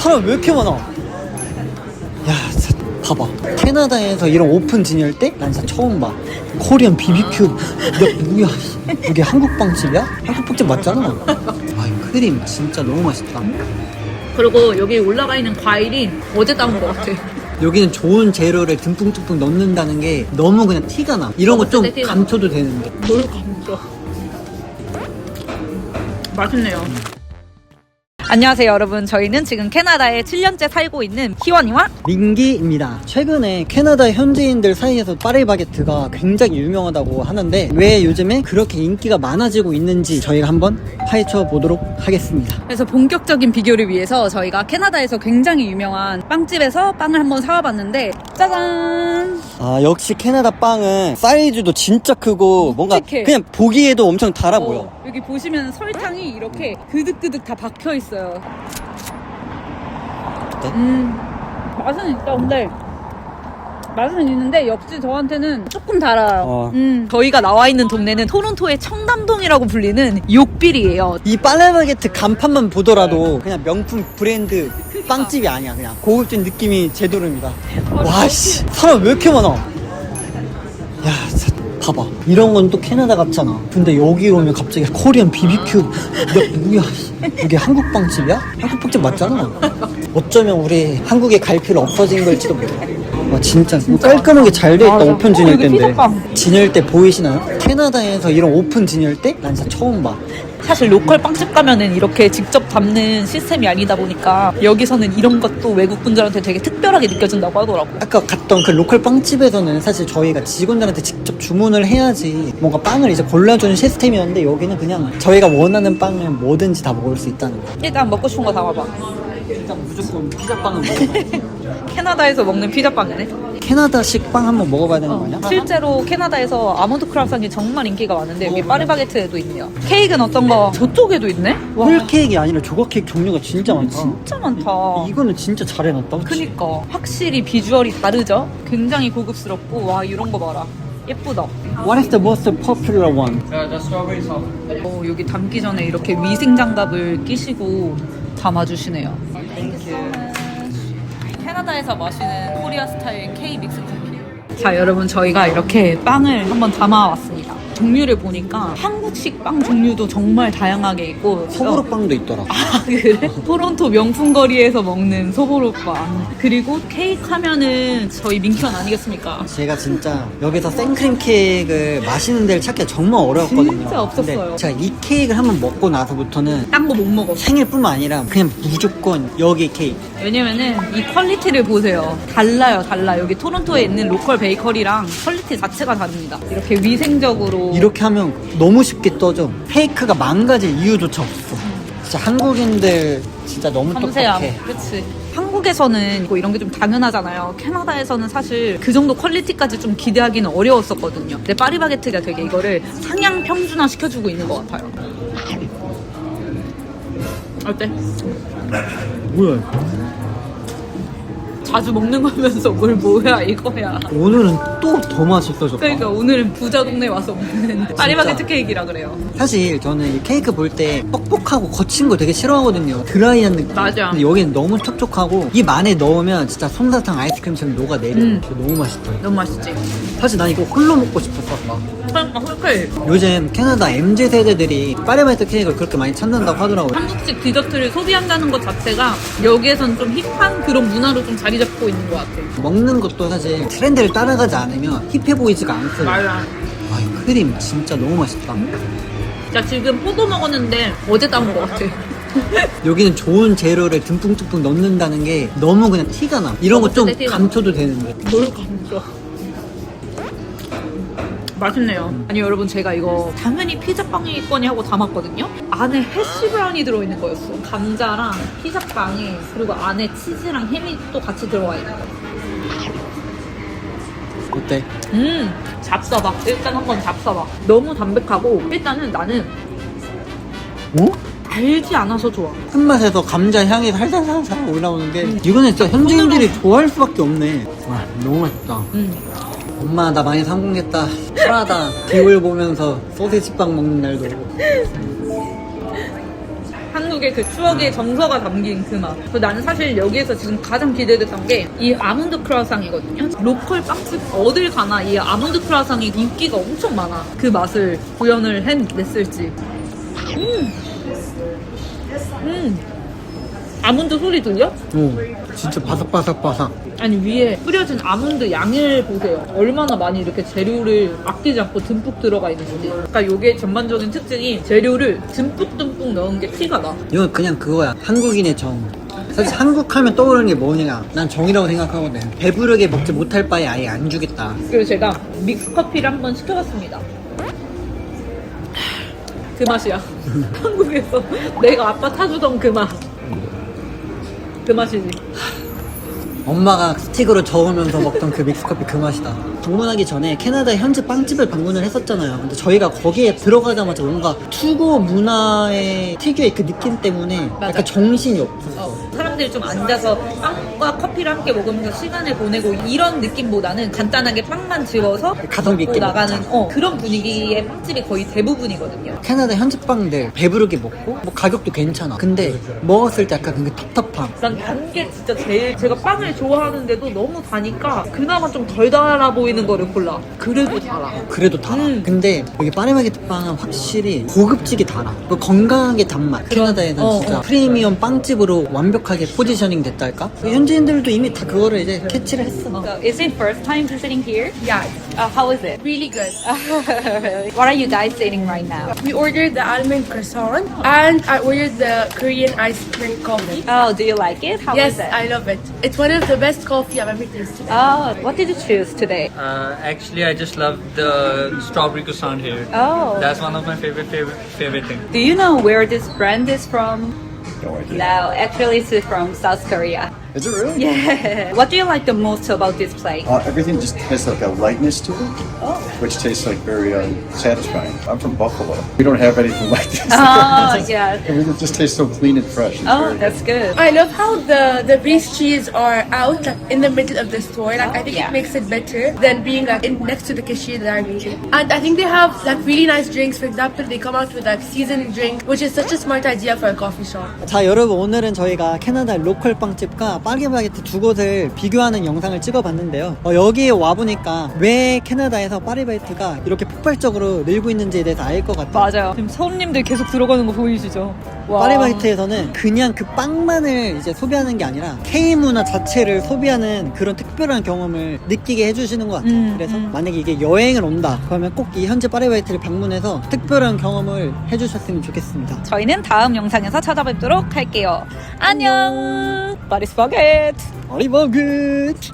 사람 왜 이렇게 많아? 야, 진짜 봐봐. 캐나다에서 이런 오픈 진열 때? 난 진짜 처음 봐. 코리안 BBQ. 야, 뭐야. 이게 한국 빵집이야? 한국 빵집 맞잖아. 아, 이 크림 진짜 너무 맛있다. 그리고 여기 올라가 있는 과일이 어제 따온 것 같아. 여기는 좋은 재료를 듬뿍듬뿍 넣는다는 게 너무 그냥 티가 나. 이런 거 좀 감춰도 되는데. 뭘 감춰. 맛있네요. 안녕하세요 여러분, 저희는 지금 캐나다에 7년째 살고 있는 희원이와 민기입니다. 최근에 캐나다 현지인들 사이에서 파리바게트가 굉장히 유명하다고 하는데 왜 요즘에 그렇게 인기가 많아지고 있는지 저희가 한번 파헤쳐 보도록 하겠습니다. 그래서 본격적인 비교를 위해서 저희가 캐나다에서 굉장히 유명한 빵집에서 빵을 한번 사와봤는데 짜잔! 아, 역시 캐나다 빵은 사이즈도 진짜 크고 뭔가 묵직해. 그냥 보기에도 엄청 달아 보여. 여기 보시면 설탕이 이렇게 그득그득 다 박혀 있어요. 어때? 맛은 있다. 근데 맛은 있는데 역시 저한테는 조금 달아요. 저희가 나와 있는 동네는 토론토의 청담동이라고 불리는 욕빌이에요. 이 파리바게트 간판만 보더라도 그냥 명품 브랜드 빵집이 아니야. 그냥 고급진 느낌이 제도릅니다. 와씨, 사람 왜 이렇게 많아? 야, 진짜 봐봐. 이런 건 또 캐나다 같잖아. 근데 여기 오면 갑자기 코리안 BBQ. 야, 뭐야. 이게 한국 빵집이야? 한국 빵집 맞잖아. 어쩌면 우리 한국에 갈 필요 없어진 걸지도 몰라. 와, 진짜 깔끔하게 잘 돼 있다. 맞아. 오픈 진열 여기 때인데. 피자빵. 진열 때 보이시나요? 캐나다에서 이런 오픈 진열 때? 난 진짜 처음 봐. 사실 로컬 빵집 가면은 이렇게 직접 담는 시스템이 아니다 보니까 여기서는 이런 것도 외국 분들한테 되게 특별하게 느껴진다고 하더라고. 아까 갔던 그 로컬 빵집에서는 사실 저희가 직원들한테 직접 주문을 해야지 뭔가 빵을 이제 골라주는 시스템이었는데 여기는 그냥 저희가 원하는 빵을 뭐든지 다 먹을 수 있다는 거. 일단 먹고 싶은 거 담아봐. 일단 무조건 피자빵은 먹어봐. 캐나다에서 먹는 피자빵이네. 캐나다식 빵 한번 먹어봐야 되는 거 아니야? 실제로 캐나다에서 아몬드 크라상이 정말 인기가 많은데 여기 파리바게트에도 있네요. 케이크는 어떤 거? 저쪽에도 있네? 와, 홀 케이크가 아니라 조각 케이크 종류가 진짜 많다. 진짜 많다. 이거는 진짜 잘 해놨다. 그치? 그니까 확실히 비주얼이 다르죠? 굉장히 고급스럽고 와 이런 거 봐라. 예쁘다. What is the most popular one? 여기 담기 전에 이렇게 위생 장갑을 끼시고 담아주시네요. 캐나다에서 마시는 코리아 스타일 K 믹스 커피. 자 여러분, 저희가 이렇게 빵을 한번 담아왔습니다. 종류를 보니까 한국식 빵 종류도 정말 다양하게 있고 소보로 빵도 있더라. 아 그래? 토론토 명품 거리에서 먹는 소보로빵, 그리고 케이크 하면은 저희 민키원 아니겠습니까? 제가 진짜 여기서 생크림 케이크를 마시는 데를 찾기가 정말 어려웠거든요. 진짜 없었어요. 근데 제가 이 케이크를 한번 먹고 나서부터는 딴 거 못 먹어. 생일뿐만 아니라 그냥 무조건 여기 케이크. 왜냐면은 이 퀄리티를 보세요. 달라요. 여기 토론토에 있는 로컬 베이커리랑 퀄리티 자체가 다릅니다. 이렇게 위생적으로 이렇게 하면 너무 쉽게 떠져. 페이크가 망가질 이유조차 없어. 진짜 한국인들 진짜 너무 섬세함. 똑똑해. 그치. 한국에서는 뭐 이런 게 좀 당연하잖아요. 캐나다에서는 사실 그 정도 퀄리티까지 좀 기대하기는 어려웠었거든요. 근데 파리바게트가 되게 이거를 상향 평준화 시켜주고 있는 것 같아요. 어때? 뭐야? 자주 먹는 거면서 뭘 뭐야 이거야. 오늘은 또 더 맛있어졌다. 그러니까 오늘은 부자 동네 와서 먹는 파리바게트 케이크라 그래요. 사실 저는 이 케이크 볼 때 뻑뻑하고 거친 거 되게 싫어하거든요. 드라이한 느낌. 맞아. 근데 여기는 너무 촉촉하고 입 안에 넣으면 진짜 솜사탕 아이스크림처럼 녹아내려. 너무 맛있다. 너무 맛있지? 사실 난 이거 홀로 먹고 싶었어. 아까. 그러니까 홀케이크. 요즘 캐나다 MZ 세대들이 파리바게트 케이크를 그렇게 많이 찾는다고 하더라고요. 한국식 디저트를 소비한다는 것 자체가 여기에선 좀 힙한 그런 문화로 좀 자리 잡고 있는 것 같아. 먹는 것도 사실 트렌드를 따라가지 않으면 힙해 보이지가 않거든요. 맞아. 아, 이 크림 진짜 너무 맛있다. 자, 지금 포도 먹었는데 어제 따온 것 같아. 여기는 좋은 재료를 듬뿍듬뿍 넣는다는 게 너무 그냥 티가 나. 이런 거 좀 감춰도 되는데. 뭘 감춰. 맛있네요. 아니 여러분, 제가 이거 당연히 피자빵이겠거니 하고 담았거든요. 안에 해시 브라운이 들어있는 거였어. 감자랑 피자빵에, 그리고 안에 치즈랑 햄이 또 같이 들어가 있는 거. 어때? 잡숴봐. 일단 한번 잡숴봐. 너무 담백하고 일단은 나는 어? 달지 않아서 좋아. 끝맛에서 감자 향이 살살살살 올라오는 게 이거는 진짜 현지인들이 좋아할 수밖에 없네. 와, 너무 맛있다. 엄마, 나 많이 성공했다. 프라다 비올 보면서 소세지빵 먹는 날도 오고. 한국의 그 추억의 정서가 담긴 그 맛. 그래서 나는 사실 여기에서 지금 가장 기대됐던 게 이 아몬드 크루아상이거든요. 로컬 빵집 어딜 가나 이 아몬드 크루아상이 인기가 엄청 많아. 그 맛을 구현을 해냈을지. 아몬드 소리 들려? 오, 진짜 바삭바삭바삭. 아니 위에 뿌려진 아몬드 양을 보세요. 얼마나 많이 이렇게 재료를 아끼지 않고 듬뿍 들어가 있는지. 그러니까 요게 전반적인 특징이 재료를 듬뿍듬뿍 넣은 게 티가 나. 이건 그냥 그거야. 한국인의 정. 사실 한국 하면 떠오르는 게 뭐냐. 난 정이라고 생각하거든. 배부르게 먹지 못할 바에 아예 안 주겠다. 그리고 제가 믹스커피를 한번 시켜봤습니다. 그 맛이야. 한국에서 내가 아빠 타주던 그 맛. 그 맛이지. 엄마가 스틱으로 저으면서 먹던 그 믹스커피 그 맛이다. 방문하기 전에 캐나다의 현지 빵집을 방문을 했었잖아요. 근데 저희가 거기에 들어가자마자 뭔가 투고 문화의 특유의 그 느낌 때문에 맞아. 약간 정신이 없었어. 사람들이 좀 앉아서 빵과 커피를 함께 먹으면서 시간을 보내고 이런 느낌보다는 간단하게 빵만 지워서 가성비 있게 먹고 나가는 먹자. 그런 분위기의 빵집이 거의 대부분이거든요. 캐나다 현지 빵들 배부르게 먹고 뭐 가격도 괜찮아. 근데 먹었을 때 약간 그 텁텁함. 난 단 게 진짜 제일 제가 빵을 좋아하는데도 너무 다니까 그나마 좀 덜 달아 보이는 거를 골라. 그래도 달아. 그래도 달아. 근데 여기 파리바게뜨 빵은 확실히 고급지게 달아. 뭐 건강하게 단맛. 캐나다에는 진짜 프리미엄 빵집으로 완벽하게 포지셔닝 됐달까? 현지인들도 이미 다 그거를 이제 캐치를 했어. So is it first time visiting here? Yeah, How is it? really good. What are you guys eating right now? We ordered the almond croissant and I ordered the Korean iced cream coffee. Oh, do you like it? How Yes, is it? I love it. It's one of the best coffee I've ever tasted. Oh, what did you choose today? Actually, I just love the strawberry croissant here. Oh. That's one of my favorite things. Do you know where this brand is from? No idea. No, actually it's from South Korea. Is it really? Yeah. What do you like the most about this place? Everything just has like a lightness to it, which tastes like very satisfying. I'm from Buffalo. We don't have anything like this. Oh, yeah. Everything just tastes so clean and fresh. It's Oh, very that's good. I love how the Breeze cheese are out like, in the middle of the store. Like I think yeah. it makes it better than being like in next to the cashier that I'm eating. And I think they have like really nice drinks. For example, they come out with like seasoned drink, which is such a smart idea for a coffee shop. 자, 여러분 오늘은 저희가 캐나다 로컬 빵집과 파리바게뜨 두 곳을 비교하는 영상을 찍어봤는데요. 여기에 와보니까 왜 캐나다에서 파리바게뜨가 이렇게 폭발적으로 늘고 있는지에 대해서 알 것 같아요. 맞아요. 지금 손님들 계속 들어가는 거 보이시죠? 와. 파리바게뜨에서는 그냥 그 빵만을 이제 소비하는 게 아니라 K 문화 자체를 소비하는 그런 특별한 경험을 느끼게 해주시는 것 같아요. 그래서 만약에 이게 여행을 온다 그러면 꼭 이 현지 파리바게뜨를 방문해서 특별한 경험을 해주셨으면 좋겠습니다. 저희는 다음 영상에서 찾아뵙도록 할게요. 안녕. 파리바게뜨. 파리바게뜨.